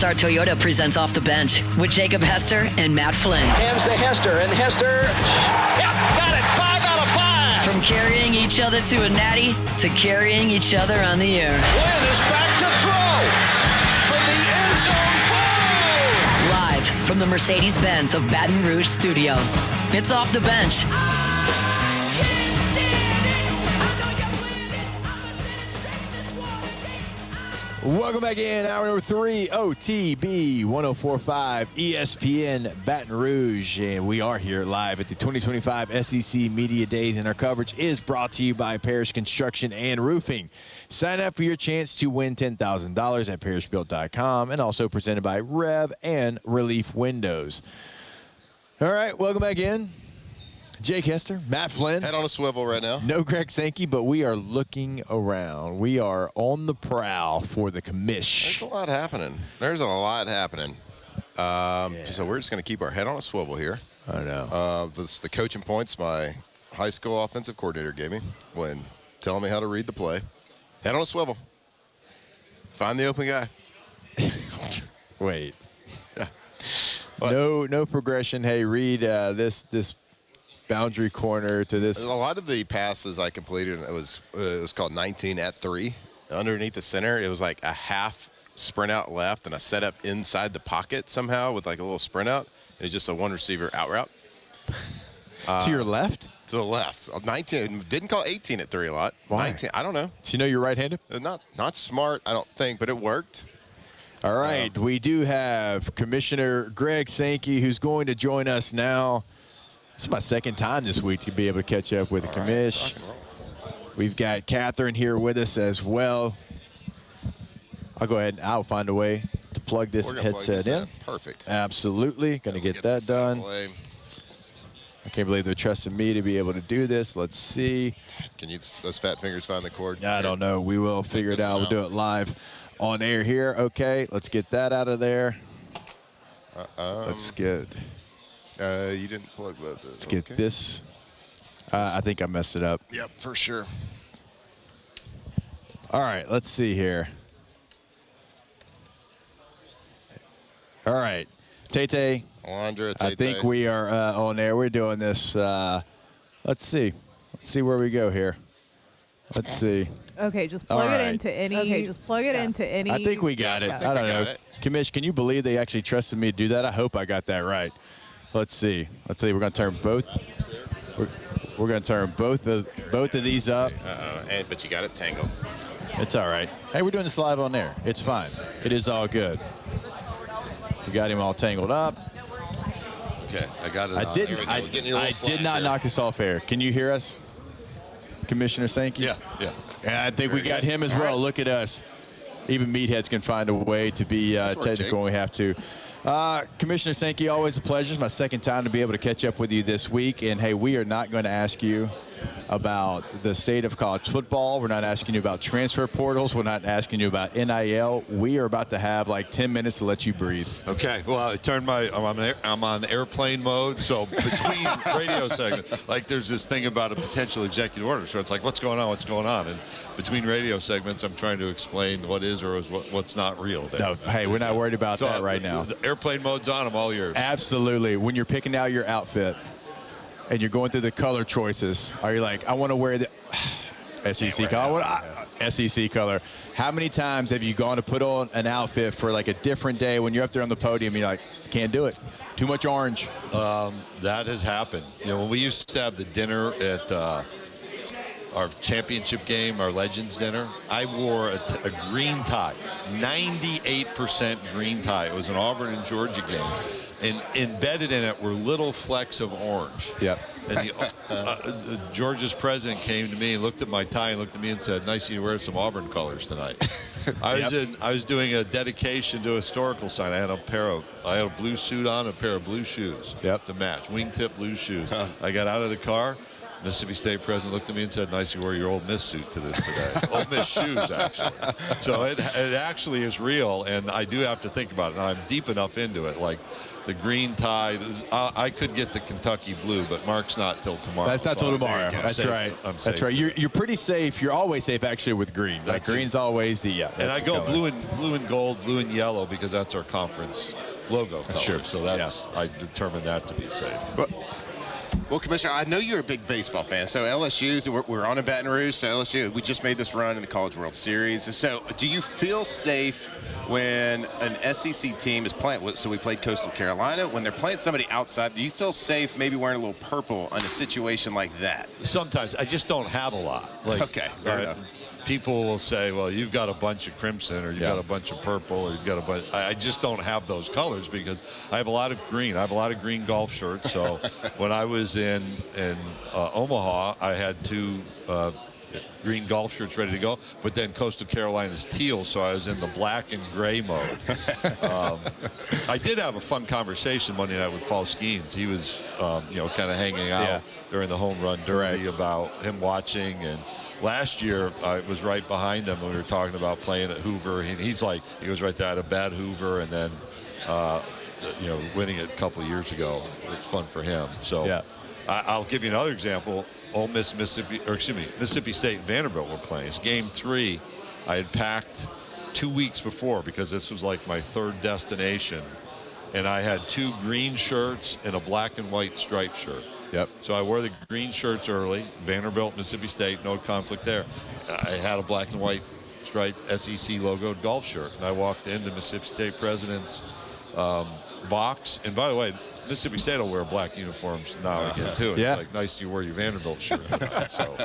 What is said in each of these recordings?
All-Star Toyota presents Off the Bench with Jacob Hester and Matt Flynn. Hands to Hester, and Hester, yep, got it, 5 out of 5. From carrying each other to a natty to carrying each other on the air. Flynn is back to throw from the end zone. Live from the Mercedes-Benz of Baton Rouge studio. It's Off the Bench. Welcome back in, hour number 3, OTB 104.5 ESPN Baton Rouge. And we are here live at the 2025 SEC Media Days, and our coverage is brought to you by Parrish Construction and Roofing. Sign up for your chance to win $10,000 at parrishbuilt.com, and also presented by Rev and Relief Windows. All right, welcome back in. Jake Hester, Matt Flynn. Head on a swivel right now. No Greg Sankey, but we are looking around. We are on the prowl for the commish. There's a lot happening. So we're just going to keep our head on a swivel here. I know. This the coaching points my high school offensive coordinator gave me when telling me how to read the play. Head on a swivel. Find the open guy. Wait. Yeah. No progression. Hey, read this boundary corner to this. A lot of the passes I completed, it was called 19 at 3. Underneath the center, it was like a half sprint out left and a setup inside the pocket somehow with like a little sprint out. It was just a one receiver out route. To your left? To the left. 19. Didn't call 18 at 3 a lot. Why? 19. I don't know. So you know you're right-handed? Not smart, I don't think, but it worked. All right. We do have Commissioner Greg Sankey, who's going to join us now. It's my second time this week to be able to catch up with the commish. We've got Catherine here with us as well. I'll go ahead and I'll find a way to plug this headset in. Perfect. Absolutely. Going to get that done. I can't believe they're trusting me to be able to do this. Let's see. Can you, those fat fingers, find the cord? I don't know. We will figure it out. We'll do it live on air here. Okay, let's get that out of there. That's good. You didn't plug that. Let's get this. I think I messed it up. Yep, for sure. All right, let's see here. All right, Tay-Tay. Alondra, I think we are on air. We're doing this. Let's see. Let's see where we go here. Let's see. Okay, just plug it into any. Okay, just plug it into any. I think we got it. I don't know. Commish, can you believe they actually trusted me to do that? I hope I got that right. Let's see. Let's see. We're going to turn both. We're going to turn both of these up. But you got it tangled. It's all right. Hey, we're doing this live on air. It's fine. It is all good. We got him all tangled up. Okay, I got it. I did not knock us off air. Can you hear us, Commissioner Sankey? Yeah. And I think we got him as well. Right. Look at us. Even meatheads can find a way to be technical when we have to. Commissioner Sankey, always a pleasure. It's my second time to be able to catch up with you this week. And, hey, we are not going to ask you about the state of college football. We're not asking you about transfer portals. We're not asking you about NIL. We are about to have like 10 minutes to let you breathe. Okay. Well, I turned I'm on airplane mode. So between radio segments, like there's this thing about a potential executive order. So it's like, what's going on? What's going on? And between radio segments, I'm trying to explain what is or is what's not real there. No, hey, we're not worried about that right now. The airplane mode's on. I'm all yours. Absolutely. When you're picking out your outfit and you're going through the color choices, are you like, I want to wear the SEC color? SEC color. How many times have you gone to put on an outfit for like a different day when you're up there on the podium and you're like, can't do it. Too much orange. That has happened. You know, when we used to have the dinner at our championship game, our Legends dinner, I wore a green tie, 98% green tie. It was an Auburn and Georgia game. And embedded in it were little flecks of orange. Yep. And Georgia's president came to me and looked at my tie and looked at me and said, nice of you to wear some Auburn colors tonight. I was doing a dedication to a historical sign. I had a blue suit on, a pair of blue shoes to match, wingtip blue shoes. I got out of the car. Mississippi State president looked at me and said, "Nice you wore your Ole Miss suit to this today." Ole Miss shoes, actually. So it actually is real, and I do have to think about it. And I'm deep enough into it, like the green tie. I could get the Kentucky blue, but Mark's not till tomorrow. That's not till tomorrow. That's right. That's right. You're pretty safe. You're always safe, actually, with green. Like green's always the And I go blue and gold, blue and yellow, because that's our conference logo color. Sure. So that's I determined that to be safe. Well, Commissioner, I know you're a big baseball fan. So LSU, we're on in Baton Rouge. So LSU, we just made this run in the College World Series. So do you feel safe when an SEC team is playing? So we played Coastal Carolina. When they're playing somebody outside, do you feel safe maybe wearing a little purple in a situation like that? Sometimes. I just don't have a lot. Like, okay, fair enough. People will say, well, you've got a bunch of crimson, or you've got a bunch of purple, or you've got a bunch. I just don't have those colors because I have a lot of green. I have a lot of green golf shirts. So when I was in Omaha, I had 2 green golf shirts ready to go. But then Coastal Carolina's teal, so I was in the black and gray mode. I did have a fun conversation Monday night with Paul Skeens. He was, kind of hanging out during the home run derby about him watching. And last year, I was right behind him when we were talking about playing at Hoover. He's like, he goes right there at a bad Hoover, and then, winning it a couple of years ago. It's fun for him. So I'll give you another example. Ole Miss, Mississippi State and Vanderbilt were playing. It's game 3. I had packed 2 weeks before because this was like my 3rd destination. And I had 2 green shirts and a black and white striped shirt. Yep. So I wore the green shirts early. Vanderbilt, Mississippi State, no conflict there. I had a black and white striped SEC logoed golf shirt. And I walked into Mississippi State president's box. And by the way, Mississippi State will wear black uniforms now and again too. It's like, nice you wear your Vanderbilt shirt. So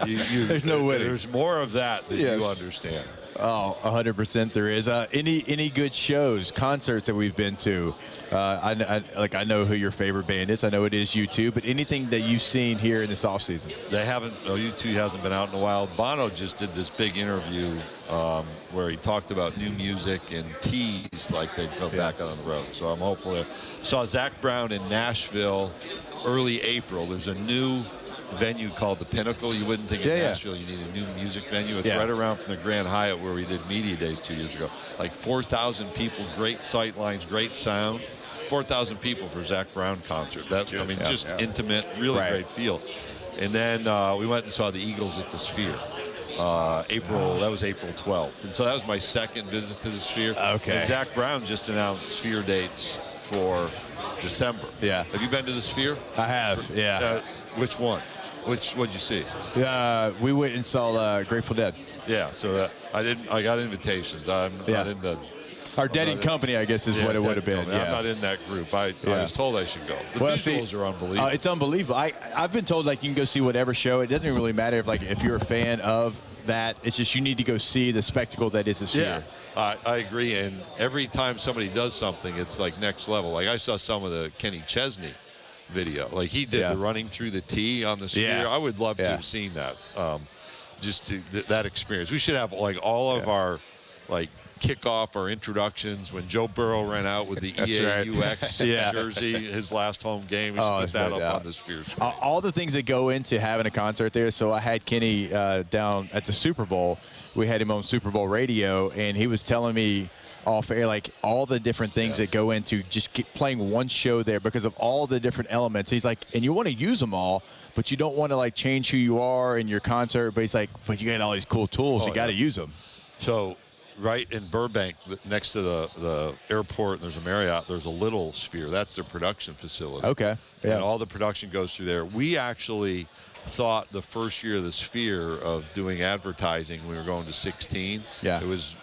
there's no way. There's more of that you understand. Oh, 100% there is. Any good shows, concerts that we've been to? I know who your favorite band is. I know it is U2, but anything that you've seen here in this offseason? They haven't. U2 hasn't been out in a while. Bono just did this big interview where he talked about new music and teased like they'd come back on the road. So I'm hopeful. Saw Zach Brown in Nashville early April. There's a new venue called the Pinnacle. You wouldn't think in Nashville you need a new music venue. It's right around from the Grand Hyatt where we did Media Days 2 years ago. Like 4,000 people, great sight lines, great sound. 4,000 people for Zach Brown concert. Just intimate, really great feel. And then we went and saw the Eagles at the Sphere. That was April 12th. And so that was my 2nd visit to the Sphere. Okay. And Zach Brown just announced Sphere dates for December. Yeah. Have you been to the Sphere? I have, Which one? What'd you see? We went and saw Grateful Dead. Yeah, so I got invitations. I'm not in the. Our Dead and Company, I guess, is what it would have been. I'm not in that group. I was told I should go. The visuals are unbelievable. It's unbelievable. I've been told like you can go see whatever show. It doesn't really matter if you're a fan of that. It's just you need to go see the spectacle that is the Sphere. Yeah, I agree. And every time somebody does something, it's like next level. Like I saw some of the Kenny Chesney video. Like he did the running through the tee on the Sphere. I would love to have seen that. That experience. We should have like all of our kickoff, our introductions when Joe Burrow ran out with the EAUX jersey, his last home game. We should put that up on the Sphere screen. All the things that go into having a concert there. So I had Kenny down at the Super Bowl. We had him on Super Bowl radio, and he was telling me off air, like all the different things that go into just playing one show there because of all the different elements. He's like, and you want to use them all, but you don't want to like change who you are in your concert. But he's like, but you got all these cool tools. You got to use them. So right in Burbank, next to the airport, there's a Marriott, there's a little Sphere. That's their production facility. Okay. Yeah. And all the production goes through there. We actually thought the first year of the Sphere of doing advertising, we were going to 16. Yeah.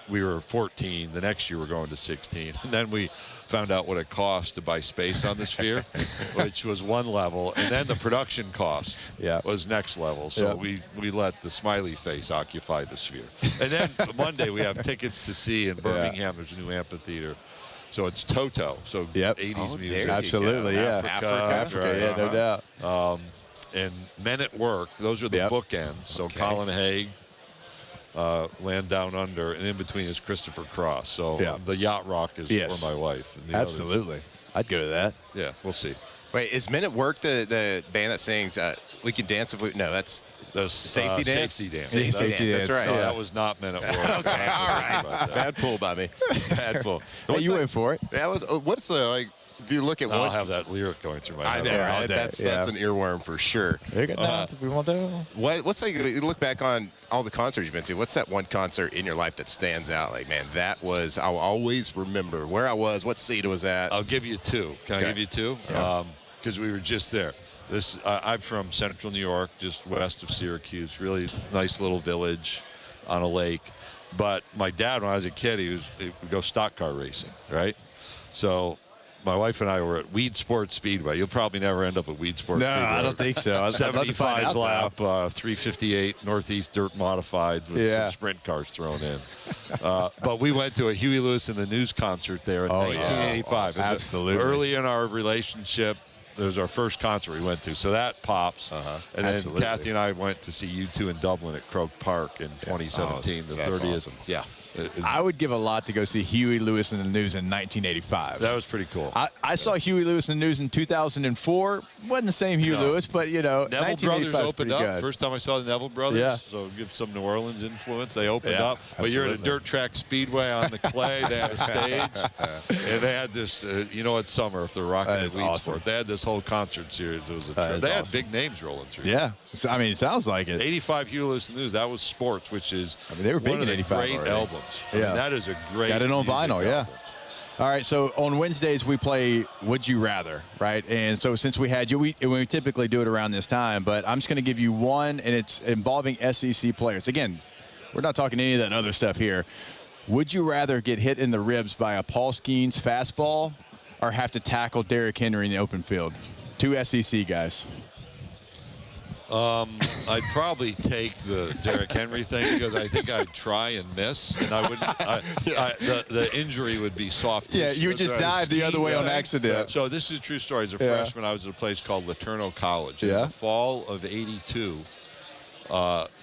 We were 14. The next year we're going to 16. And then we found out what it cost to buy space on the Sphere, which was one level. And then the production cost was next level. So we let the smiley face occupy the Sphere. And then Monday we have tickets to see in Birmingham. There's a new amphitheater. So it's Toto. So 80s music. Absolutely, Africa, no doubt. And Men at Work, those are the bookends. So Colin Haig, Land Down Under, and in between is Christopher Cross. So the Yacht Rock is for my wife. And Absolutely. I'd go to that. Yeah, we'll see. Wait, is Men at Work the band that sings "We Can Dance If We"? No, that's The Safety Dance. Safety Dance. Safety That's right. No, Yeah. that was not Men at Work. Okay, all right. Bad pull by me. Bad pull. Hey, you went for it. That was. What's the like? If you look at I'll what have that lyric going through my I head. know, all right? day, That's yeah. an earworm for sure. We want to. What's like? You look back on all the concerts you've been to. What's that one concert in your life that stands out? Like, man, that was. I'll always remember where I was, what seat it was at. I'll give you two. Can I give you two? Yeah. Because we were just there. I'm from Central New York, just west of Syracuse. Really nice little village on a lake. But my dad, when I was a kid, he would go stock car racing, right? So my wife and I were at Weed Sports Speedway. You'll probably never end up at Weed Sports Speedway. I don't think so. I'd love to find 75 out, lap, though. 358 Northeast dirt modified with Yeah. some sprint cars thrown in. But we went to a Huey Lewis and the News concert there in Oh, yeah. 1985. It was Absolutely. early in our relationship. It was our first concert we went to, so that pops. And then Absolutely. Kathy and I went to see U2 in Dublin at Croke Park in 2017, the That's 30th. awesome. Yeah. I would give a lot to go see Huey Lewis and the News in 1985. That was pretty cool. I saw Huey Lewis and the News in 2004. Wasn't the same Huey No. Lewis, but Neville 1985 Brothers is opened pretty up. good. First time I saw the Neville Brothers, Yeah. so give some New Orleans influence. They opened Yeah, up, but you're at a absolutely. dirt track speedway on the clay. They had a stage, and they had this. It's summer if they're rocking That at is Weed awesome. Sport. They had this whole concert series. It was a trip. is They had awesome. big names rolling through. Yeah, I mean, it sounds like it. 85 Huey Lewis and News. That was Sports, which is they were big one of in the 85 great already. albums. I Yeah. mean, that is a great. Got it on music vinyl, yeah. album. All right, so on Wednesdays we play Would You Rather, right? And so since we had you, we typically do it around this time, but I'm just going to give you one, and it's involving SEC players. Again, we're not talking any of that other stuff here. Would you rather get hit in the ribs by a Paul Skeens fastball or have to tackle Derrick Henry in the open field? Two SEC guys. I'd probably take the Derrick Henry thing because I think I'd try and miss, and I wouldn't. The injury would be soft. Yeah, tissue. you would just dive the other way on accident. So this is a true story. As a freshman, I was at a place called Laterno College. Yeah. In the fall of '82,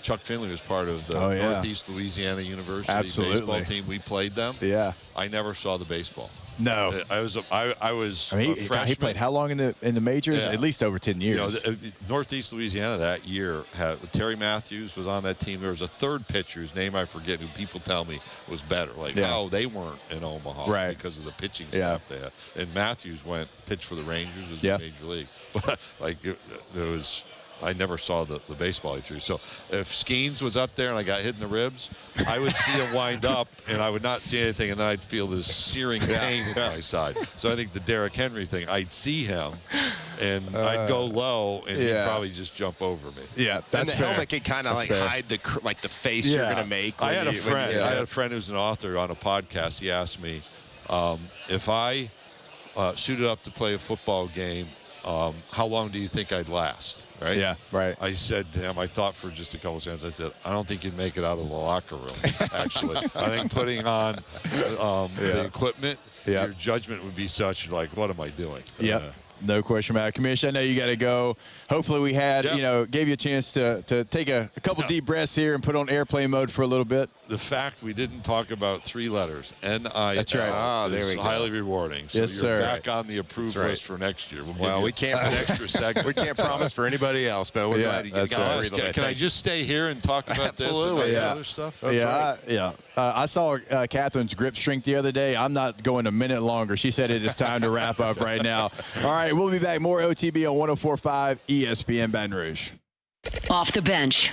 Chuck Finley was part of the Oh, yeah. Northeast Louisiana University Absolutely. baseball team. We played them. Yeah. I never saw the baseball. No. I was I mean, a freshman. he played how long in the majors? Yeah. At least over 10 You years. know, Northeast Louisiana that year had Terry Matthews was on that team. There was a third pitcher whose name I forget, who people tell me was better. Like, Yeah. oh, they weren't in Omaha Right. because of the pitching Yeah. staff they had. And Matthews went pitch for the Rangers, was Yeah. in Major League. But like there was. I never saw the baseball he threw. So if Skeens was up there and I got hit in the ribs, I would see him wind up and I would not see anything, and then I'd feel this searing pain in my side. So I think the Derrick Henry thing, I'd see him and I'd go low and he'd yeah. probably just jump over me. Yeah, And that's the fair. helmet can kind of like fair. hide the face you're Yeah. gonna make. I had a when friend. you- I had a friend who's an author on a podcast. He asked me if I suited up to play a football game, how long do you think I'd last? Right? Yeah, right. I said to him, I thought for just a couple seconds, I said, I don't think you'd make it out of the locker room, actually. I think putting on the equipment, Yeah. your judgment would be such, like, what am I doing? Yep. No question about it. Commissioner, I know you got to go. Hopefully we had, Yep. gave you a chance to take a couple deep breaths here and put on airplane mode for a little bit. The fact we didn't talk about three letters, N-I-L, That's right. Oh, there is we go. highly rewarding. So Yes, you're sir. back on the approved That's right. list for next year. Well, we give you can't an extra segment. We can't promise for anybody else, but we're Yeah, glad you that's got to right. read a little bit. Can I Thank you. just stay here and talk about this and Absolutely, the yeah. other stuff? Yeah. I saw Catherine's grip shrink the other day. I'm not going a minute longer. She said it is time to wrap up right now. All right, we'll be back. More OTB on 104.5 ESPN Baton Rouge. Off the bench.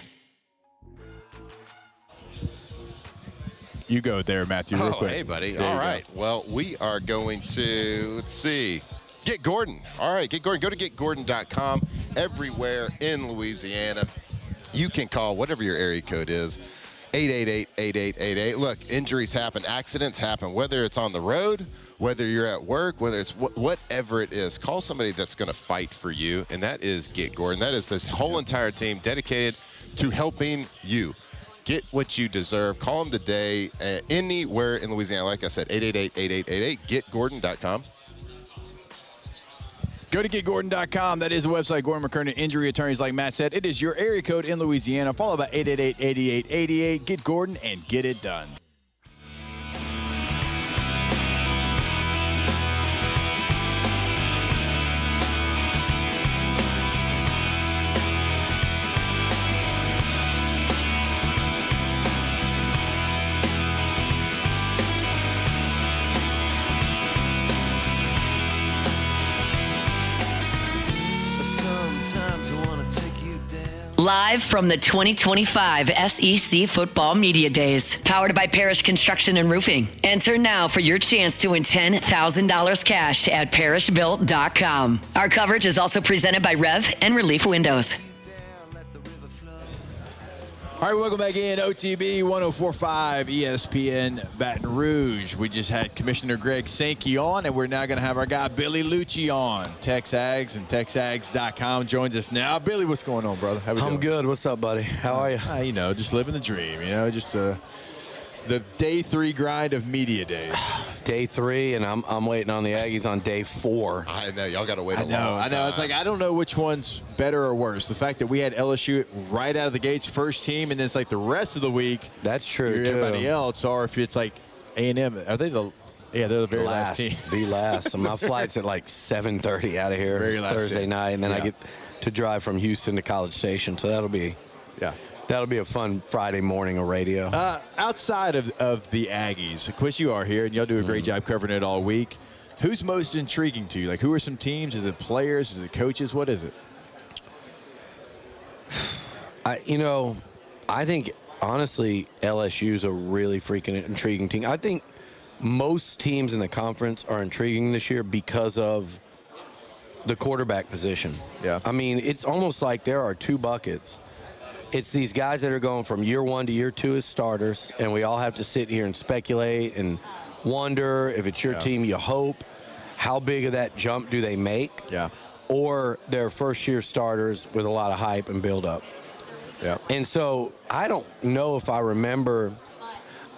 You go there, Matthew, real Oh, quick. hey, buddy. There you All go. right. Well, we are going to, let's see, Get Gordon. All right, Get Gordon. Go to getgordon.com. Everywhere in Louisiana, you can call whatever your area code is, 888-8888. Look, injuries happen, accidents happen, whether it's on the road, whether you're at work, whether it's whatever it is. Call somebody that's going to fight for you, and that is Get Gordon. That is this whole entire team dedicated to helping you get what you deserve. Call them today anywhere in Louisiana. Like I said, 888-8888, getgordon.com. Go to getgordon.com. That is the website. Gordon McKernan, injury attorneys, like Matt said. It is your area code in Louisiana. Follow by 888-8888. Get Gordon and get it done. Live from the 2025 SEC Football Media Days. Powered by Parish Construction and Roofing. Enter now for your chance to win $10,000 cash at parishbuilt.com. Our coverage is also presented by Rev and Relief Windows. All right, welcome back in. OTB 104.5 ESPN Baton Rouge. We just had Commissioner Greg Sankey on, and we're now going to have our guy Billy Liucci on. TexAgs and TexAgs.com joins us now. Billy, what's going on, brother? How we doing? I'm good. What's up, buddy? How are you? You know, just living the dream. You know, just the day 3 grind of media days. Day 3, and I'm waiting on the Aggies on day 4. I know. Y'all got to wait a long time. I know. It's like, I don't know which one's better or worse. The fact that we had LSU right out of the gates, first team, and then it's like the rest of the week. That's true, too. Everybody else, or if it's like A&M. Are they the – yeah, they're the very last team. The last. So my flight's at like 7:30 out of here. Very last Thursday team. night, and then I get to drive from Houston to College Station. So that'll be a fun Friday morning of radio. Outside of the Aggies, of course you are here, and y'all do a great job covering it all week. Who's most intriguing to you? Like, who are some teams? Is it players? Is it coaches? What is it? I think, honestly, LSU's a really freaking intriguing team. I think most teams in the conference are intriguing this year because of the quarterback position. Yeah. I mean, it's almost like there are 2 buckets. It's these guys that are going from year 1 to year 2 as starters, and we all have to sit here and speculate and wonder if it's your team, you hope. How big of that jump do they make? Yeah. Or they're first-year starters with a lot of hype and build-up. Yeah. And so I don't know if I remember.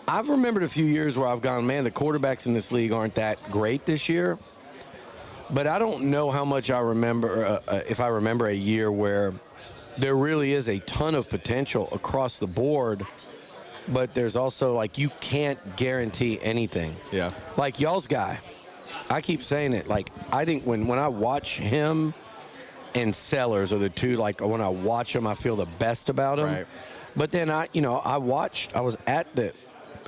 I've remembered a few years where I've gone, man, the quarterbacks in this league aren't that great this year. But I don't know how much I remember, if I remember a year where there really is a ton of potential across the board, but there's also, like, you can't guarantee anything. Yeah. Like y'all's guy. I keep saying it. Like, I think when I watch him and Sellers are the two, like, when I watch them, I feel the best about them. Right. But then I was at the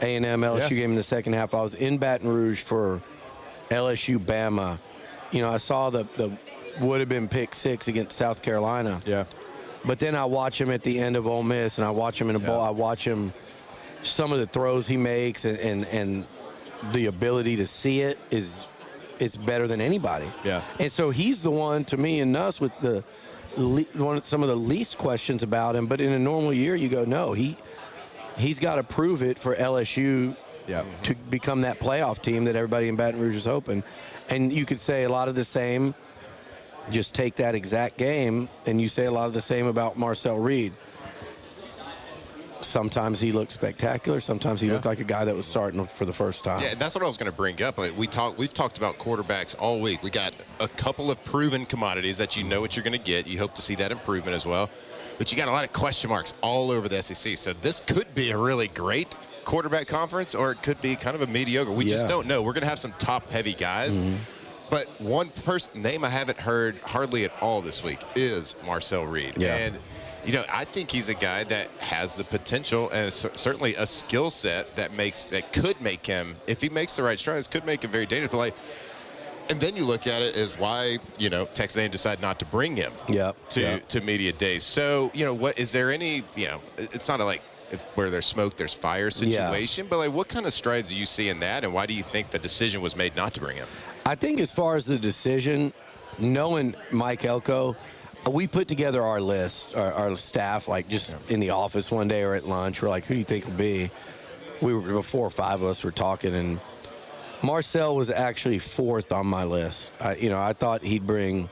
A&M LSU game in the second half. I was in Baton Rouge for LSU Bama. You know, I saw the would have been pick 6 against South Carolina. Yeah. But then I watch him at the end of Ole Miss, and I watch him in a bowl. I watch him, some of the throws he makes, and the ability to see it is better than anybody. Yeah. And so he's the one, to me and us, with some of the least questions about him. But in a normal year, you go, no, he's got to prove it for LSU to become that playoff team that everybody in Baton Rouge is hoping. And you could say a lot of the same. Just take that exact game, and you say a lot of the same about Marcel Reed. Sometimes he looked spectacular. Sometimes he looked like a guy that was starting for the first time. Yeah, that's what I was going to bring up. We've talked about quarterbacks all week. We got a couple of proven commodities that you know what you're going to get. You hope to see that improvement as well. But you got a lot of question marks all over the SEC. So this could be a really great quarterback conference, or it could be kind of a mediocre. We just don't know. We're going to have some top-heavy guys. Mm-hmm. But one name I haven't heard hardly at all this week is Marcel Reed. Yeah. And, you know, I think he's a guy that has the potential and certainly a skill set that could make him, if he makes the right strides, could make him very dangerous. But like, and then you look at it as why, you know, Texas A&M decided not to bring him to media days. So, you know, what is there any, you know, it's not where there's smoke, there's fire situation. But like, what kind of strides do you see in that, and why do you think the decision was made not to bring him? I think as far as the decision, knowing Mike Elko, we put together our list, our staff, like just in the office one day or at lunch. We're like, who do you think will be? The 4 or 5 of us were talking, and Marcel was actually 4th on my list. I thought he'd bring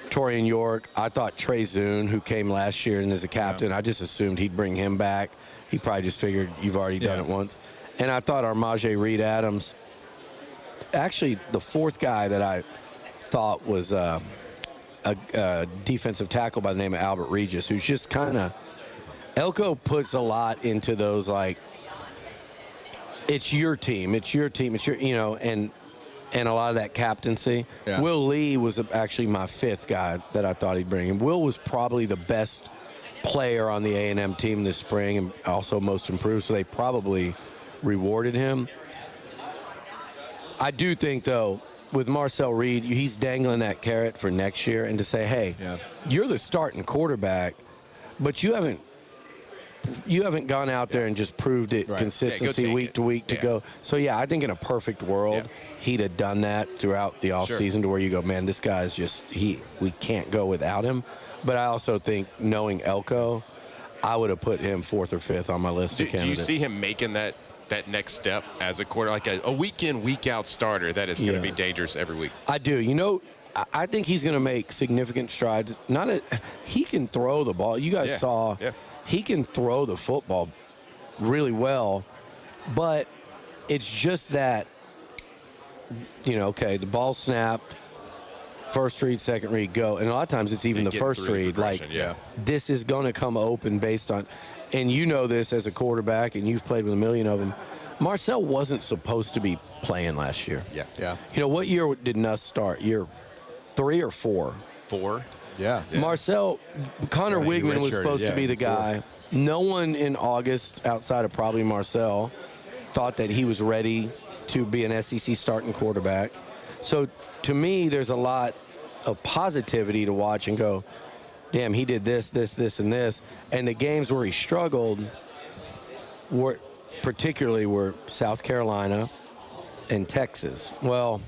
Torian York. I thought Trey Zune, who came last year and is a captain, I just assumed he'd bring him back. He probably just figured you've already done it once. And I thought Armaje Reed-Adams. Actually, the 4th guy that I thought was a defensive tackle by the name of Albert Regis, who's just kind of – Elko puts a lot into those, like, it's your team, it's your team, it's your – you know, and a lot of that captaincy. Yeah. Will Lee was actually my 5th guy that I thought he'd bring. And Will was probably the best player on the A&M team this spring and also most improved, so they probably rewarded him. I do think, though, with Marcel Reed, he's dangling that carrot for next year, and to say, hey, you're the starting quarterback, but you haven't gone out there and just proved it consistency week to week to go. So, I think in a perfect world, he'd have done that throughout the offseason to where you go, man, this guy's just we can't go without him. But I also think, knowing Elko, I would have put him 4th or 5th on my list of candidates. Do you see him making that next step as a quarter, like a week in, week out starter that is going to be dangerous every week? I do. You know, I think he's going to make significant strides. He can throw the ball. You guys saw he can throw the football really well, but it's just that, the ball snapped, first read, second read, go. And a lot of times it's even the first read. Like, this is going to come open based on, and you know this as a quarterback, and you've played with a million of them. Marcel wasn't supposed to be playing last year. What year did Nuss start? Year 3 or 4? 4. Marcel, Connor Wigman was supposed to be the guy. No one in August, outside of probably Marcel, thought that he was ready to be an SEC starting quarterback. So, to me, there's a lot of positivity to watch and go, damn, he did this, this, this, and this. And the games where he struggled were South Carolina and Texas. Well,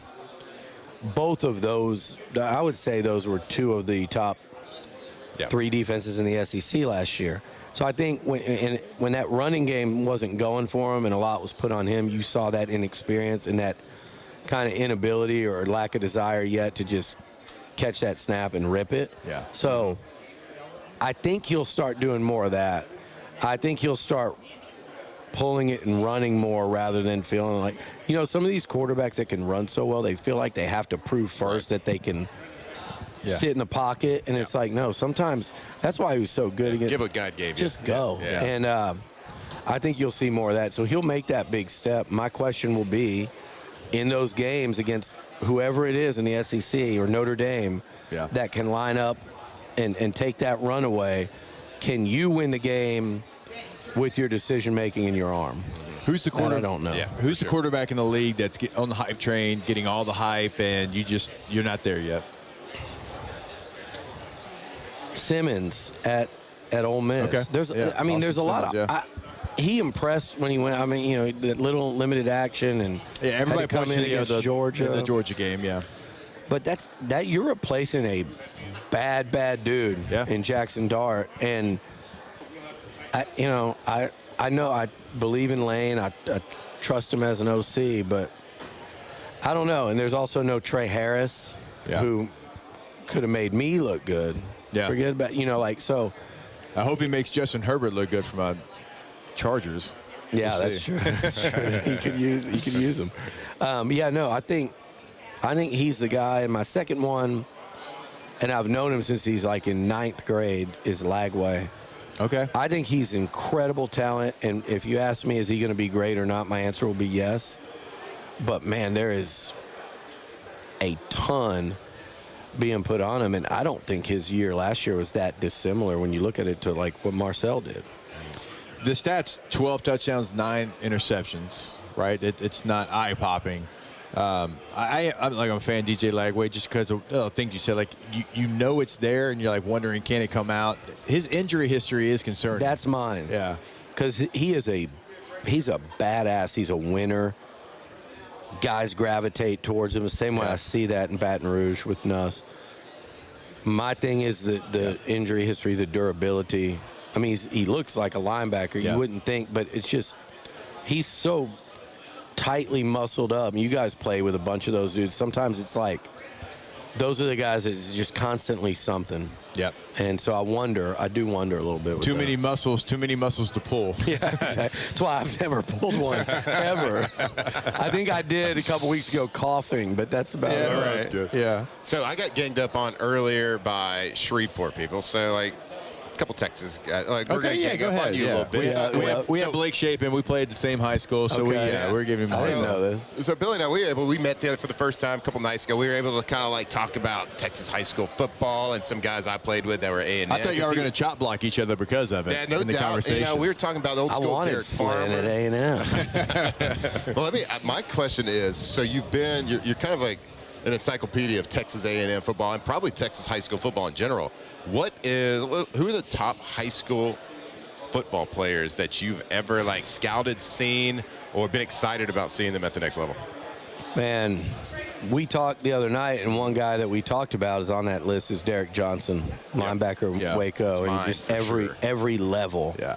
both of those, I would say those were 2 of the top 3 defenses in the SEC last year. So I think when that running game wasn't going for him and a lot was put on him, you saw that inexperience and that kind of inability or lack of desire yet to just catch that snap and rip it. So I think he'll start doing more of that. I think he'll start pulling it and running more rather than feeling like, some of these quarterbacks that can run so well, they feel like they have to prove first that they can sit in the pocket. And it's like, no, sometimes that's why he was so good against. Give what God gave you. Just go. And I think you'll see more of that. So he'll make that big step. My question will be, in those games against whoever it is in the SEC or Notre Dame that can line up and take that run away, can you win the game with your decision-making in your arm? Who's the quarterback? I don't know. Who's the quarterback in the league that's on the hype train, getting all the hype, and you're not there yet? Simmons at Ole Miss. Okay. There's a lot of. He impressed when he went. That little limited action and everybody had to come in against Georgia. The Georgia game, But that you're replacing a bad dude in Jackson Dart, and I know I believe in Lane. I trust him as an OC, but I don't know. And there's also no Trey Harris, who could have made me look good. Forget about so. I hope he makes Justin Herbert look good for my Chargers. That's true. That's true. He could use him. I think he's the guy. And my second one, and I've known him since he's like in 9th grade, is Lagway. Okay. I think he's incredible talent, and if you ask me, is he going to be great or not, my answer will be yes. But man, there is a ton being put on him, and I don't think his year last year was that dissimilar when you look at it to like what Marcel did. The stats: 12 touchdowns, 9 interceptions. Right? It's not eye-popping. I'm a fan of DJ Lagway just because of things you said. Like you know it's there, and you're like wondering, can it come out? His injury history is concerning. That's mine. Yeah, because he's a badass. He's a winner. Guys gravitate towards him the same way I see that in Baton Rouge with Nuss. My thing is the injury history, the durability. I mean, he looks like a linebacker. You wouldn't think, but it's just he's so tightly muscled up. You guys play with a bunch of those dudes. Sometimes it's like those are the guys that is just constantly something. Yep. And so I do wonder a little bit. Too many muscles to pull. Yeah, exactly. That's why I've never pulled one ever. I think I did a couple weeks ago coughing, but that's about it. Right. That's good. Yeah. So I got ganged up on earlier by Shreveport people. So like a couple Texas guys. Like we're gonna gang up on you a little bit. We have Blake Shapen. We played at the same high school, so we're giving him. I didn't know this. So Billy and I, we met together for the first time a couple nights ago. We were able to kind of like talk about Texas high school football and some guys I played with that were A&M. I thought y'all were going to chop block each other because of it. Yeah, no in the doubt. Conversation. We were talking about old school Derek Farmer at A&M. Well, my question is, so you're kind of like an encyclopedia of Texas A&M football and probably Texas high school football in general. Who are the top high school football players that you've ever like scouted, seen, or been excited about seeing them at the next level? Man, we talked the other night, and one guy that we talked about is on that list is Derek Johnson, linebacker Waco, and just every level. Yeah,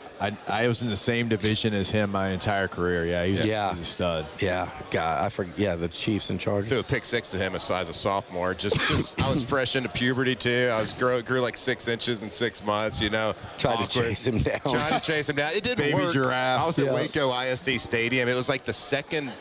I was in the same division as him my entire career. Yeah, he was a stud. Yeah, God, I forget. Yeah, the Chiefs and Chargers. Threw a pick 6 to him as a sophomore. Just I was fresh into puberty too. I grew like 6 inches in 6 months. You know, Tried to chase him down. It didn't Baby work. giraffe. I was at Waco ISD Stadium. It was like the second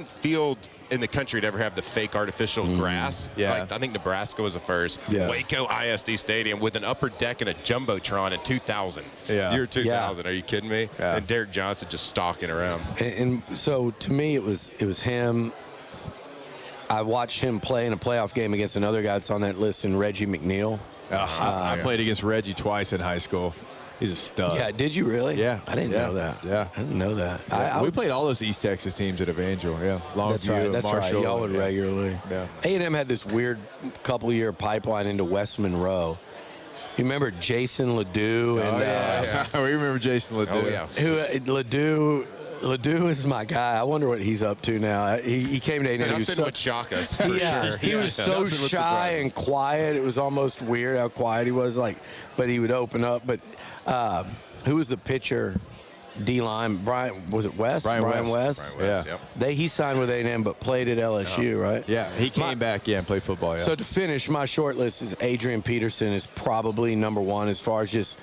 field in the country to ever have the fake artificial grass. Yeah. Like, I think Nebraska was the first. Yeah. Waco ISD Stadium with an upper deck and a jumbotron in 2000. Yeah. Year 2000. Yeah. Are you kidding me? Yeah. And Derek Johnson just stalking around. And so to me, it was him. I watched him play in a playoff game against another guy that's on that list, in Reggie McNeil. I played against Reggie twice in high school. He's a stud. Yeah, did you really? Yeah. I didn't know that. Yeah. I didn't know that. Yeah. We played all those East Texas teams at Evangel. Yeah, Longview, That's right. That's Marshall. right. Y'all would regularly. Yeah. A&M had this weird couple-year pipeline into West Monroe. You remember Jason Ledoux? And, we remember Jason Ledoux. Oh, yeah. Ledoux is my guy. I wonder what he's up to now. He came to A&M. Nothing would shock us, for sure. He was so Nothing would shy surprise and us. quiet. It was almost weird how quiet he was. But he would open up. But who was the pitcher? D-line, Brian, was it West? Brian Brian West. West, Yeah. yep. He signed with A&M but played at LSU, right? Yeah, he came back, and played football, yeah. So to finish, my short list is Adrian Peterson is probably number one as far as just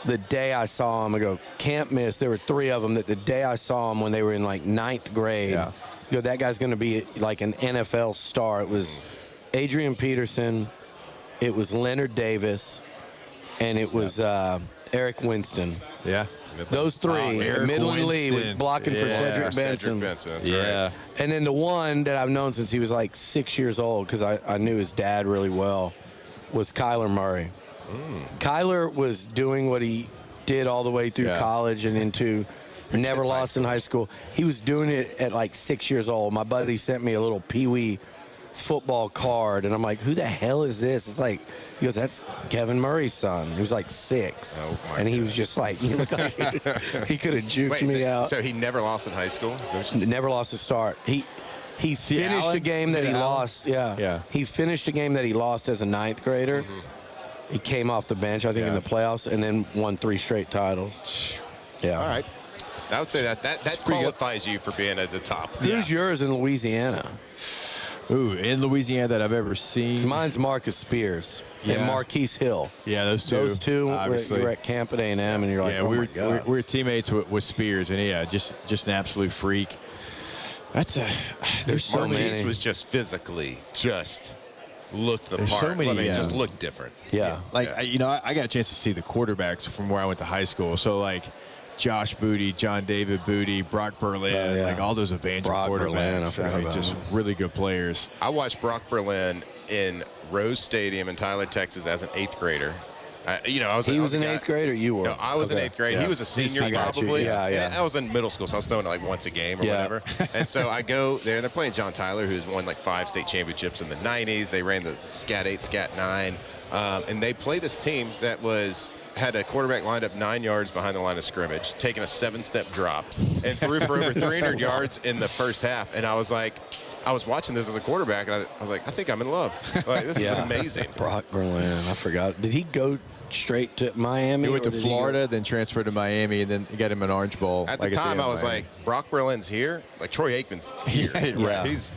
the day I saw him. I go, can't miss. There were 3 of them that the day I saw him when they were in like 9th grade, that guy's going to be like an NFL star. It was Adrian Peterson, it was Leonard Davis, and it was Eric Winston. Yeah. Those 3. Eric Midland Lee was Winston. blocking for Cedric Benson. That's Yeah. right. And then the one that I've known since he was like 6 years old, because I knew his dad really well, was Kyler Murray. Kyler was doing what he did all the way through college and into never lost in high school. He was doing it at like 6 years old. My buddy sent me a little peewee football card, and I'm like, who the hell is this? It's like, he goes, that's Kevin Murray's son. He was like 6. Oh, my and he was just like, he looked like he could have juked me out. So he never lost in high school? Never lost a start. He finished Allen? a game that he lost. Yeah. He finished a game that he lost as a 9th grader. He came off the bench, I think, in the playoffs, and then won 3 straight titles. Yeah. All right. I would say that qualifies you for being at the top. Who's yours in Louisiana? Ooh, in Louisiana that I've ever seen. Mine's Marcus Spears and Marquise Hill. Yeah, those two. Those two obviously. were at camp at A&M, and you're like, Yeah, oh we my God. were teammates with Spears, and just an absolute freak. There's so Marquise many. was just physically looked the There's part. so many, just looked different. Yeah. I got a chance to see the quarterbacks from where I went to high school. So, like, Josh Booty, John David Booty, Brock Berlin, like all those Evangel Brock Berlin, I quarterbacks. forgot about just him. really good players. I watched Brock Berlin in Rose Stadium in Tyler, Texas, as an 8th grader. He was in 8th grade, or you were? No, I was in 8th grade. Yeah. He was a senior, I got you. probably. Yeah. And I was in middle school, so I was throwing it like once a game or whatever. And so I go there, and they're playing John Tyler, who's won like 5 state championships in the 90s. They ran the Scat 8, Scat 9. And they played this team that had a quarterback lined up 9 yards behind the line of scrimmage, taking a 7-step drop, and threw for over 300 yards in the first half. And I was watching this as a quarterback, and I was like, I think I'm in love. Like, this is amazing. Brock Berlin, I forgot. Did he go straight to Miami? He went to Florida, then transferred to Miami, and then got him an Orange Bowl. At the time, I was like, Brock Berlin's here. Like, Troy Aikman's here. Yeah. He's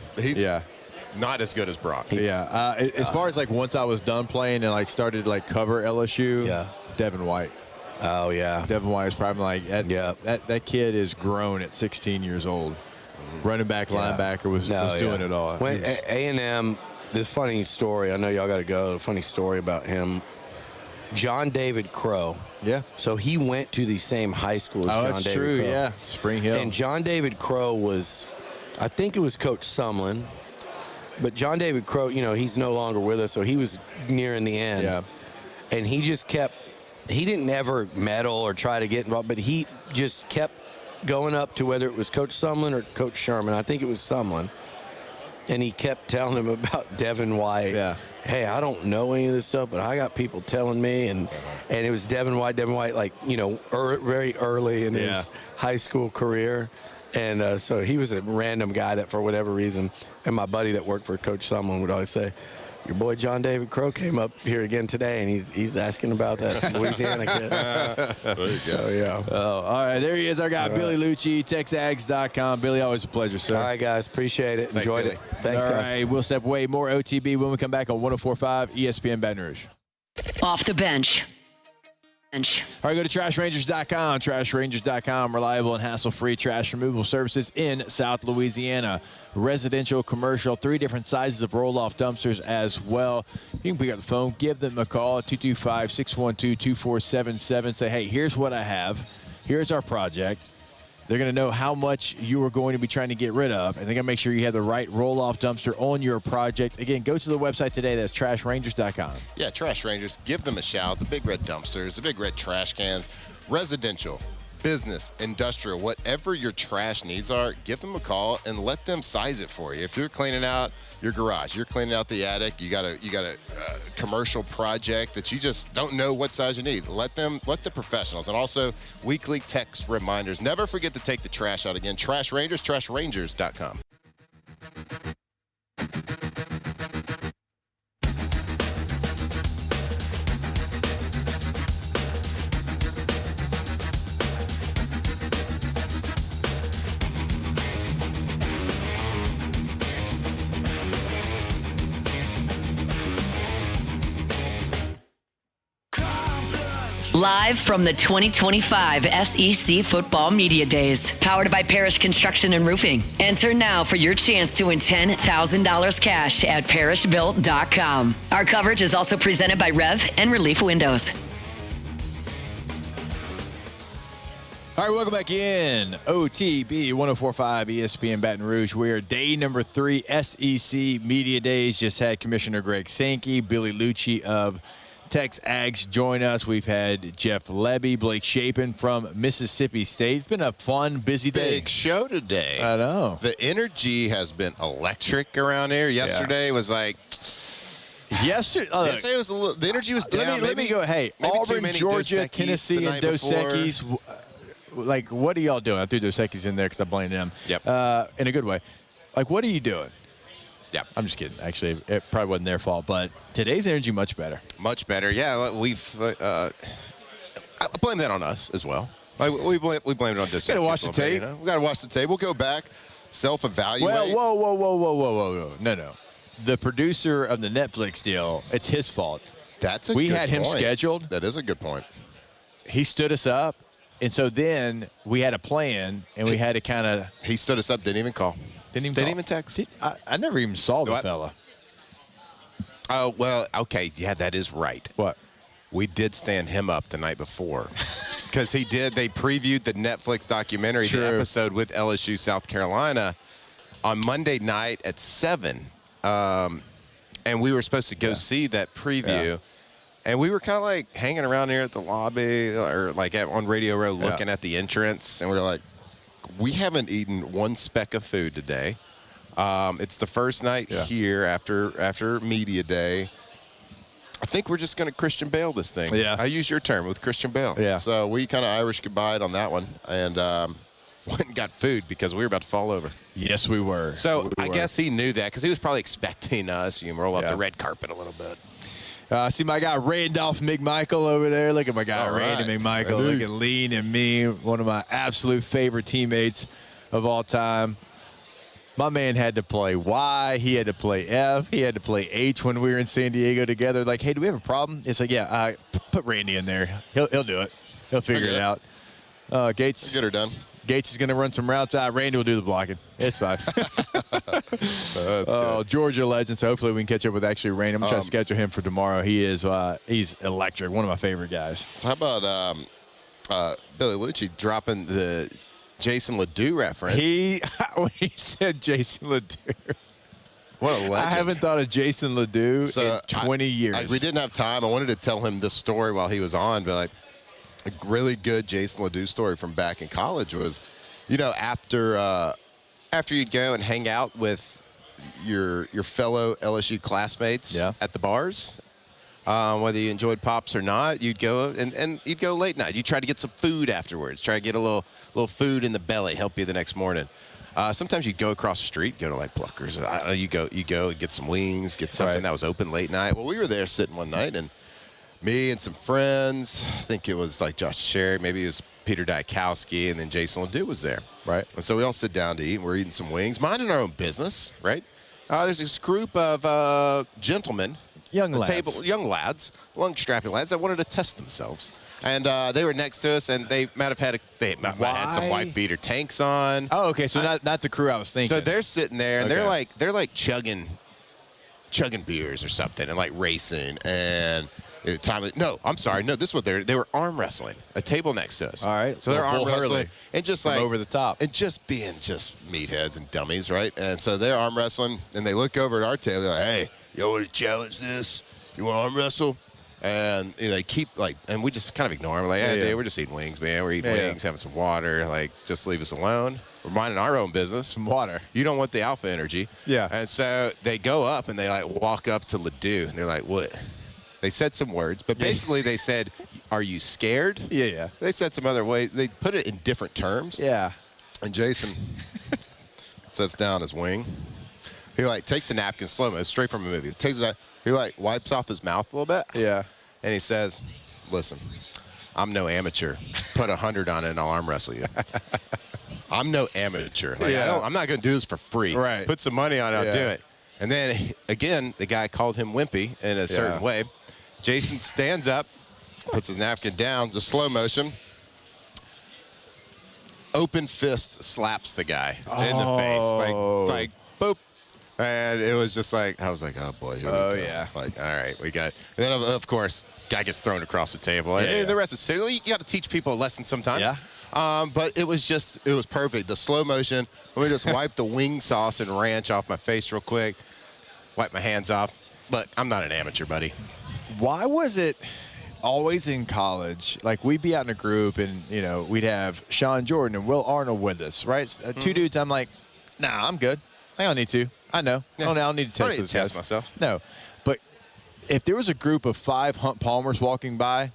not as good as Brock. As far as like once I was done playing and like started to like cover LSU, Devin White. Oh, yeah. Devin White is probably like, that kid is grown at 16 years old. Running back, linebacker was doing it all. When A&M, this funny story, I know y'all got to go, a funny story about him. John David Crow. Yeah. So he went to the same high school as John that's David true, Crow. yeah. Spring Hill. And John David Crow was, I think it was Coach Sumlin, but John David Crow, he's no longer with us, so he was nearing the end. Yeah. And he just he didn't ever meddle or try to get involved, but he just kept going up to whether it was Coach Sumlin or Coach Sherman. I think it was Sumlin. and he kept telling him about Devin White. Yeah. Hey, I don't know any of this stuff, but I got people telling me, and it was Devin White, like, very early in his high school career. And so he was a random guy that, for whatever reason, and my buddy that worked for Coach Sumlin would always say, your boy John David Crow came up here again today, and he's asking about that Louisiana kid. So, yeah. Oh, all right. There he is, our guy, Billy Liucci, TexAgs.com. Billy, always a pleasure, sir. All right, guys. Appreciate it. Thanks, Enjoyed Billy. it. Thanks, All guys. right. We'll step away. More OTB when we come back on 104.5 ESPN Baton Rouge. Off the bench. All right, go to TrashRangers.com. TrashRangers.com, reliable and hassle-free trash removal services in South Louisiana. Residential, commercial, 3 different sizes of roll-off dumpsters as well. You can pick up the phone, give them a call at 225-612-2477. Say, hey, here's what I have. Here's our project. They're going to know how much you are going to be trying to get rid of, and they're going to make sure you have the right roll-off dumpster on your project. Again, go to the website today. That's TrashRangers.com. Yeah, Trash Rangers, give them a shout. The big red dumpsters, the big red trash cans, residential, business, industrial, whatever your trash needs are, give them a call and let them size it for you. If you're cleaning out your garage, you're cleaning out the attic, you got a commercial project that you just don't know what size you need, let the professionals. And also weekly text reminders. Never forget to take the trash out again. Trash Rangers, TrashRangers.com. Live from the 2025 SEC Football Media Days, powered by Parish Construction and Roofing. Enter now for your chance to win $10,000 cash at parishbuilt.com. Our coverage is also presented by Rev and Relief Windows. All right, welcome back in. OTB 104.5 ESPN Baton Rouge. We are day number 3 SEC Media Days. Just had Commissioner Greg Sankey, Billy Liucci of TexAgs join us. We've had Jeff Levy, Blake Shapen from Mississippi State. It's been a fun, busy day. Big show today. I know. The energy has been electric around here. Yesterday was like... Yesterday was a little, the energy was down. Let me go. Hey, Auburn, Georgia, Tennessee, and Dos Equis. Like, what are y'all doing? I threw Dos Equis in there because I blamed them. Yep. In a good way. Like, what are you doing? Yeah, I'm just kidding. Actually, it probably wasn't their fault, but today's energy much better. Much better. Yeah, we've I blame that on us as well. We blame it on this. Got to watch the tape. We got to watch the tape. We'll go back, self-evaluate. Well, whoa. No. The producer of the Netflix deal, it's his fault. That's a good We had him point. scheduled. That is a good point. He stood us up, and so then we had a plan, and we had to kind of. He stood us up. Didn't even call. Didn't even text. I never even saw the fella. Oh, well, okay. Yeah, that is right. What? We did stand him up the night before because they previewed the Netflix documentary, the episode with LSU South Carolina on Monday night at 7. And we were supposed to go see that preview. Yeah. And we were kind of like hanging around here at the lobby or like on Radio Row looking at the entrance. And we were like, we haven't eaten one speck of food today. It's the first night here after Media Day. I think we're just going to Christian Bale this thing. Yeah. I used your term with Christian Bale. Yeah. So we kind of Irish goodbye on that one and went and got food because we were about to fall over. Yes, we were. So I guess he knew that because he was probably expecting us. You roll up the red carpet a little bit. See my guy Randolph McMichael over there. Look at my guy Randy McMichael. Look at Lean and me, one of my absolute favorite teammates of all time. My man had to play Y. He had to play F. He had to play H when we were in San Diego together. Like, hey, do we have a problem? It's like, yeah, put Randy in there. He'll do it. He'll figure it out. Gates. Get her done. Gates is going to run some routes out. Randy will do the blocking. It's fine. Georgia legend. So hopefully we can catch up with actually Randy. I'm going to try to schedule him for tomorrow. He's electric. One of my favorite guys. So how about Billy Liucci dropping the Jason Ledoux reference? When he said Jason Ledoux. What a legend. I haven't thought of Jason Ledoux in 20 years. We didn't have time. I wanted to tell him this story while he was on, but like a really good Jason Ledoux story from back in college was, after you'd go and hang out with your fellow LSU classmates at the bars. Whether you enjoyed Pops or not, you'd go and you'd go late night. You try to get some food afterwards. Try to get a little food in the belly, help you the next morning. Sometimes you'd go across the street, go to like Pluckers. You go and get some wings, get something that was open late night. Well, we were there sitting one night, and me and some friends, I think it was like Josh Sherry, maybe it was Peter Dykowski, and then Jason Ledoux was there. Right. And so we all sit down to eat, and we're eating some wings, minding our own business, right? There's this group of gentlemen. Young lads, long-strapping lads that wanted to test themselves. And they were next to us, and they might have had had some wife beater tanks on. Oh, okay, so not the crew I was thinking. So they're sitting there, and they're like chugging beers or something, and like racing. And I'm sorry, this is what they were arm wrestling. A table next to us. All right. So they're arm wrestling and just like over the top, and just being just meatheads and dummies, right? And so they're arm wrestling, and they look over at our table. They're like, hey. You want to challenge this? You want to arm wrestle? And they keep and we just kind of ignore them. Like, hey, dude, we're just eating wings, man. We're eating wings, having some water. Like, just leave us alone. We're minding our own business. Some water. You don't want the alpha energy. Yeah. And so they go up and they walk up to Ledoux and they're like, what? They said some words, but basically they said, are you scared? Yeah. They said some other way. They put it in different terms. Yeah. And Jason sets down his wing. He takes a napkin, slow-mo, straight from a movie. He wipes off his mouth a little bit. Yeah. And he says, listen, I'm no amateur. Put 100 on it and I'll arm wrestle you. I'm no amateur. I'm not going to do this for free. Right. Put some money on it, I'll do it. And then, again, the guy called him wimpy in a certain way. Jason stands up, puts his napkin down, the slow motion. Open fist slaps the guy in the face. Like, boop. And it was just I was like, oh, boy, here we go. Yeah. Like, all right, we got it. And then, of course, guy gets thrown across the table. And the rest is silly. You got to teach people a lesson sometimes. Yeah. But it was perfect. The slow motion, let me just wipe the wing sauce and ranch off my face real quick, wipe my hands off. But I'm not an amateur, buddy. Why was it always in college, we'd be out in a group and, we'd have Sean Jordan and Will Arnold with us, right? Two dudes, I'm like, nah, I'm good. I don't need to. I know. Yeah. I don't need to test those guys. Myself. No. But if there was a group of 5 Hunt Palmers walking by,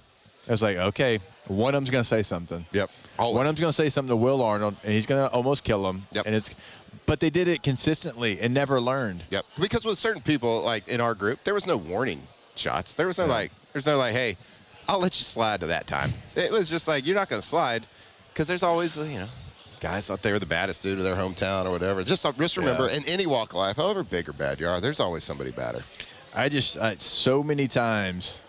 I was like, okay, one of them's going to say something. Yep. Always. One of them's going to say something to Will Arnold, and he's going to almost kill him. Yep. But they did it consistently and never learned. Yep. Because with certain people, in our group, there was no warning shots. There was no hey, I'll let you slide to that time. It was just you're not going to slide because there's always, guys thought they were the baddest dude of their hometown or whatever. Just remember, in any walk of life, however big or bad you are, there's always somebody badder. So many times,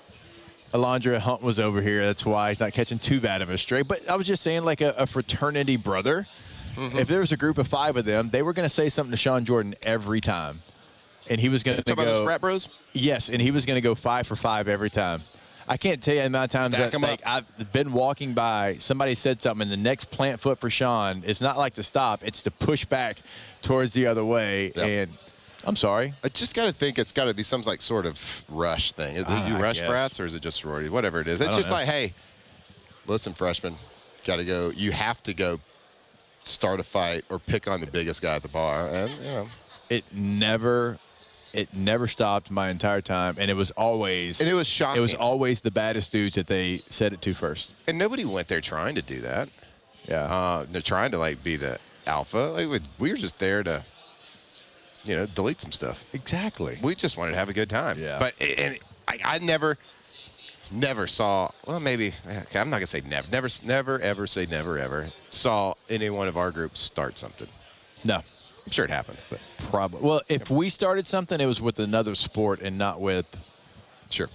Alondra Hunt was over here. That's why he's not catching too bad of a stray. But I was just saying, a fraternity brother, if there was a group of 5 of them, they were going to say something to Sean Jordan every time. And he was going to go. Talking about those frat bros? Yes, and he was going to go 5 for 5 every time. I can't tell you the amount of times that I've been walking by, somebody said something, and the next plant foot for Sean is not to stop, it's to push back towards the other way. Yep. And I'm sorry. I just got to think it's got to be some sort of rush thing. Do you rush frats or is it just sorority? Whatever it is. It's just hey, listen, freshman, got to go. You have to go start a fight or pick on the biggest guy at the bar. And, It never stopped my entire time, and it was always. And it was shocking. It was always the baddest dudes that they said it to first. And nobody went there trying to do that. Yeah. They're trying to be the alpha. We were just there to, delete some stuff. Exactly. We just wanted to have a good time. Yeah. But I never saw. Well, maybe I'm not gonna say never. Never ever say never ever saw any one of our groups start something. No. I'm sure it happened, but probably. Well, if we started something, it was with another sport and not with, a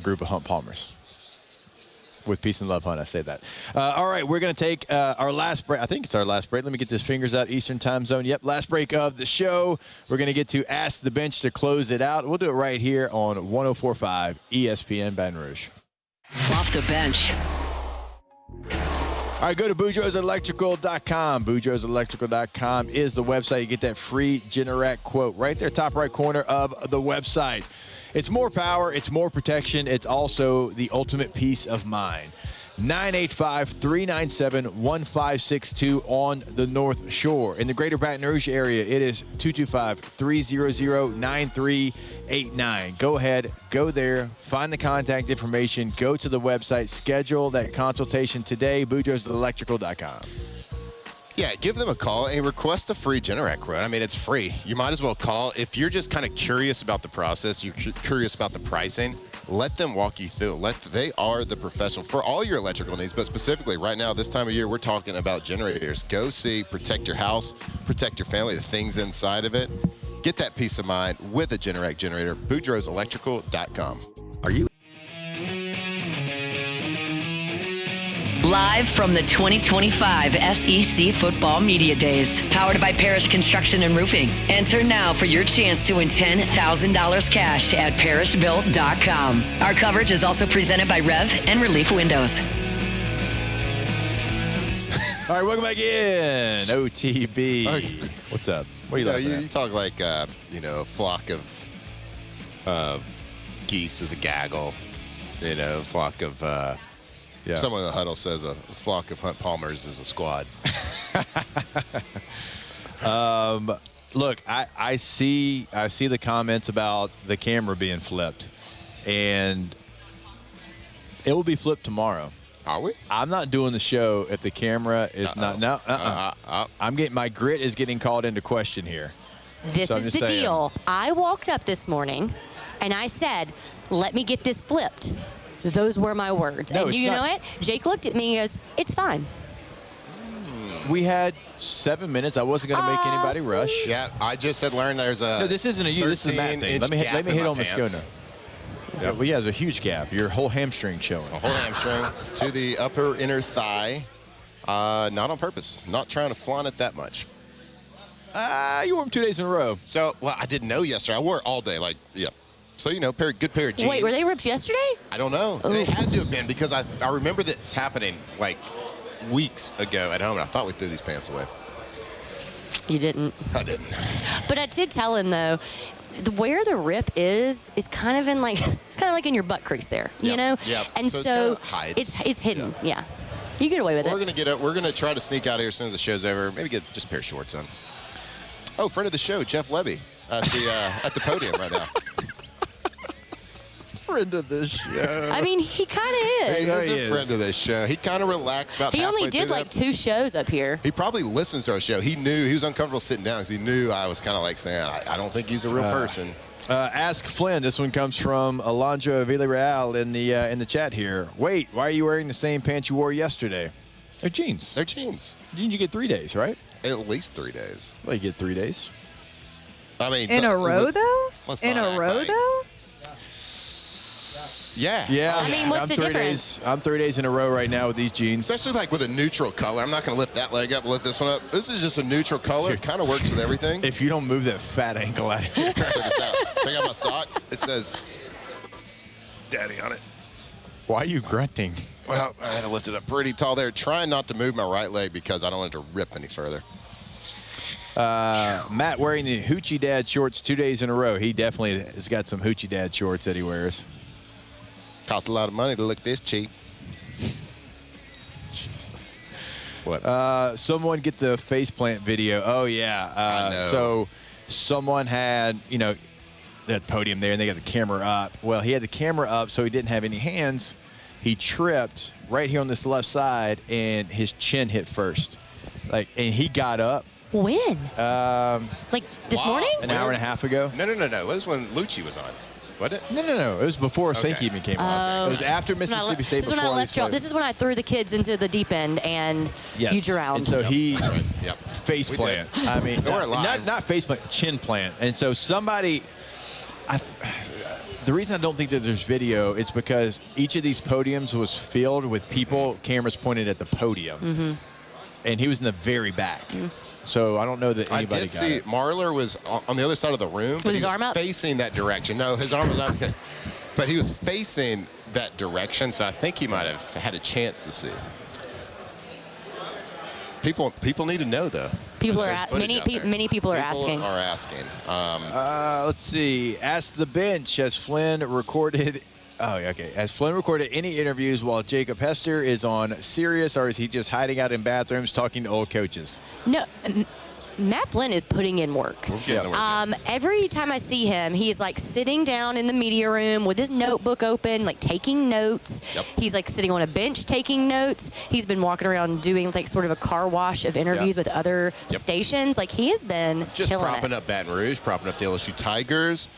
group of Hunt Palmers. With peace and love, Hunt, I say that. All right, we're going to take our last break. I think it's our last break. Let me get this fingers out, Eastern time zone. Yep, last break of the show. We're going to get to Ask the Bench to close it out. We'll do it right here on 104.5 ESPN Baton Rouge. Off the bench. All right, go to BoudreauxElectrical.com. BoudreauxElectrical.com is the website. You get that free Generac quote right there, top right corner of the website. It's more power. It's more protection. It's also the ultimate peace of mind. 985-397-1562 on the North Shore. In the greater Baton Rouge area, it is 225-300-9389. Go ahead, go there, find the contact information, go to the website, schedule that consultation today, boudreauselectrical.com. Yeah, give them a call and request a free Generac quote. I mean, it's free. You might as well call. If you're just kind of curious about the process, you're curious about the pricing, let them walk you through. They are the professional for all your electrical needs, but specifically right now, this time of year, we're talking about generators. Go see, protect your house, protect your family, the things inside of it. Get that peace of mind with a Generac generator, boudreauselectrical.com. Are you? Live from the 2025 SEC Football Media Days, powered by Parish Construction and Roofing. Enter now for your chance to win $10,000 cash at parishbuilt.com. Our coverage is also presented by Rev and Relief Windows. All right, welcome back in. OTB. Okay. What's up? What are you laughing at? You talk like, a flock of geese is a gaggle, a flock of... Yeah. Someone in the huddle says a flock of Hunt Palmers is a squad. Look, I see the comments about the camera being flipped, and it will be flipped tomorrow. Are we? I'm not doing the show if the camera is not. No, I'm getting my grit is getting called into question here. This So I'm is just the saying. deal. I walked up this morning, and I said, "Let me get this flipped." Those were my words. No, and it's you know not. what? Jake looked at me and goes, "It's fine." We had 7 minutes. I wasn't going to make anybody rush. Yeah, I just had learned there's a. No, this isn't a you. This is a Matt thing. Let me hit on the schooner. Yep. Well, yeah, there's a huge gap. Your whole hamstring showing. A whole hamstring to the upper inner thigh. Not on purpose. Not trying to flaunt it that much. You wore them 2 days in a row. So, well, I didn't know yesterday. I wore it all day. So, good pair of jeans. Wait, were they ripped yesterday? I don't know. They had to have been because I remember this happening like weeks ago at home, and I thought we threw these pants away. You didn't. I didn't. But I did tell him though, where the rip is kind of in like in your butt crease there, you know. Yep. And So so, it's kinda hides. it's hidden. Yeah. You get away with We're it. We're gonna try to sneak out of here as soon as the show's over. Maybe get just a pair of shorts on. Oh, friend of the show, Jeff Levy, at the podium right now. Friend of the show. I mean, he kind of is. He's a friend of this show. He kind of relaxed about He halfway only did through like that. 2 shows up here. He probably listens to our show. He knew he was uncomfortable sitting down because he knew I was kind of like saying, I don't think he's a real person. Ask Flynn. This one comes from Alondra Villarreal in the chat here. Wait, why are you wearing the same pants you wore yesterday? They're jeans. They're jeans. Didn't you get 3 days, right? At least 3 days. Well, you get 3 days. I mean, In a row, though? let's In not a act row, like- though? Yeah. Yeah. I mean, what's I'm the 3 difference? days. I'm 3 days in a row right now with these jeans. Especially like with a neutral color. I'm not going to lift that leg up, lift this one up. This is just a neutral color. It kind of works with everything. If you don't move that fat ankle out of here. Check this out. Check out my socks. It says Daddy on it. Why are you grunting? Well, I had to lift it up pretty tall there. Trying not to move my right leg because I don't want it to rip any further. Matt wearing the Hoochie Dad shorts 2 days in a row. He definitely has got some Hoochie Dad shorts that he wears. Costs a lot of money to look this cheap. Jesus. What? Someone get the faceplant video. Oh, yeah. I know. So someone had, that podium there, and they got the camera up. Well, he had the camera up, so he didn't have any hands. He tripped right here on this left side, and his chin hit first. And he got up. When? Like this Wow. morning? An hour and a half ago. No. It was when Liucci was on. Wasn't it? No. It was before Okay. Sankey even came on. It was after Mississippi State. This is when I before left y'all. these This is when I threw the kids into the deep end and Yes. you drowned. And so he Yep. face We plant. did. I mean, They weren't live. not face plant, chin plant. And so somebody, the reason I don't think that there's video is because each of these podiums was filled with people, cameras pointed at the podium. Mm-hmm. And he was in the very back. So I don't know that I anybody did got see it. Marler was on the other side of the room. But his he was arm up? facing that direction. No, his arm was up. But he was facing that direction, so I think he might have had a chance to see. People need to know, though. People are There's at, footage many out pe- there. many people are asking. People are asking. Let's see. Ask the bench. Has Flynn recorded Oh, okay. Has Flynn recorded any interviews while Jacob Hester is on Sirius, or is he just hiding out in bathrooms talking to old coaches? No. Matt Flynn is putting in work. Every time I see him, he's like sitting down in the media room with his notebook open, like taking notes. Yep. He's like sitting on a bench taking notes. He's been walking around doing like sort of a car wash of interviews with other stations. Like he has been just killing propping up Baton Rouge, propping up the LSU Tigers.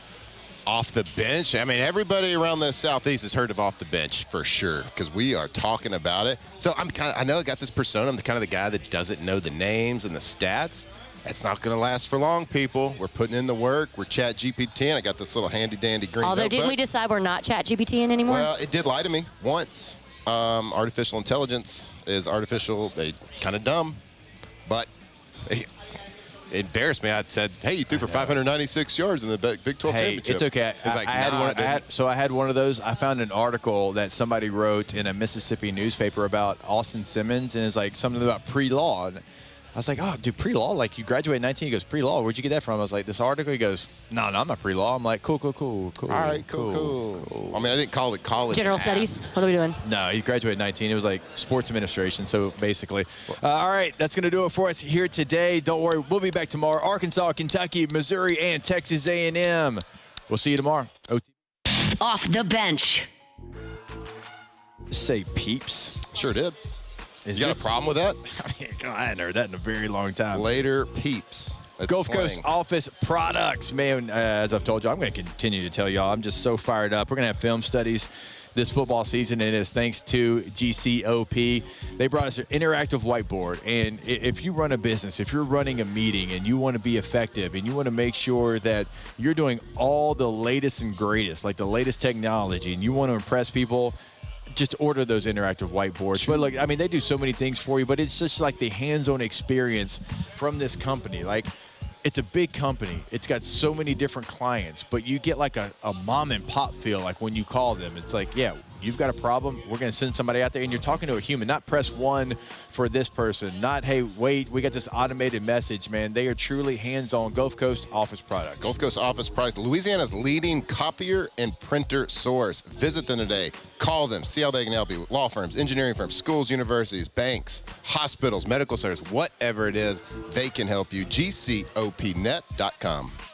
Off the bench. I mean, everybody around the Southeast has heard of Off the Bench for sure, because we are talking about it. So I know I got this persona. I'm the kind of the guy that doesn't know the names and the stats. That's not going to last for long, people. We're putting in the work. We're chat GPT. I got this little handy-dandy green notebook. Didn't we decide we're not chat GPT anymore? Well, it did lie to me once. Artificial intelligence is artificial, kind of dumb, but it embarrassed me. I said, hey, you threw for 596 yards in the Big 12 championship. It's okay. I had one of those. I found an article that somebody wrote in a Mississippi newspaper about Austin Simmons, and it's like something about pre-law. And I was like, oh, dude, pre-law? Like, you graduated in 19. He goes, pre-law? Where'd you get that from? I was like, this article? He goes, no, I'm not pre-law. I'm like, cool. All right, cool. I mean, I didn't call it college. General studies? What are we doing? No, he graduated in 19. It was like sports administration, so basically. All right, that's going to do it for us here today. Don't worry, we'll be back tomorrow. Arkansas, Kentucky, Missouri, and Texas A&M. We'll see you tomorrow. Off the bench. Say peeps. Sure did. You got a problem with that? I mean, God, I hadn't heard that in a very long time. Later peeps. That's Gulf slang. Coast Office Products. Man, as I've told you, I'm going to continue to tell y'all, I'm just so fired up. We're going to have film studies this football season, and it's thanks to GCOP. They brought us an interactive whiteboard, and if you run a business, if you're running a meeting and you want to be effective and you want to make sure that you're doing all the latest and greatest, like the latest technology, and you want to impress people, just order those interactive whiteboards. But look, I mean, they do so many things for you, but it's just like the hands-on experience from this company. Like, it's a big company. It's got so many different clients, but you get like a mom and pop feel like when you call them. It's like, yeah, you've got a problem. We're going to send somebody out there, and you're talking to a human, not press 1 for this person, not, hey, wait, we got this automated message, man. They are truly hands-on. Gulf Coast Office Products. Gulf Coast Office Products, Louisiana's leading copier and printer source. Visit them today. Call them. See how they can help you. Law firms, engineering firms, schools, universities, banks, hospitals, medical centers, whatever it is, they can help you. GCOPnet.com.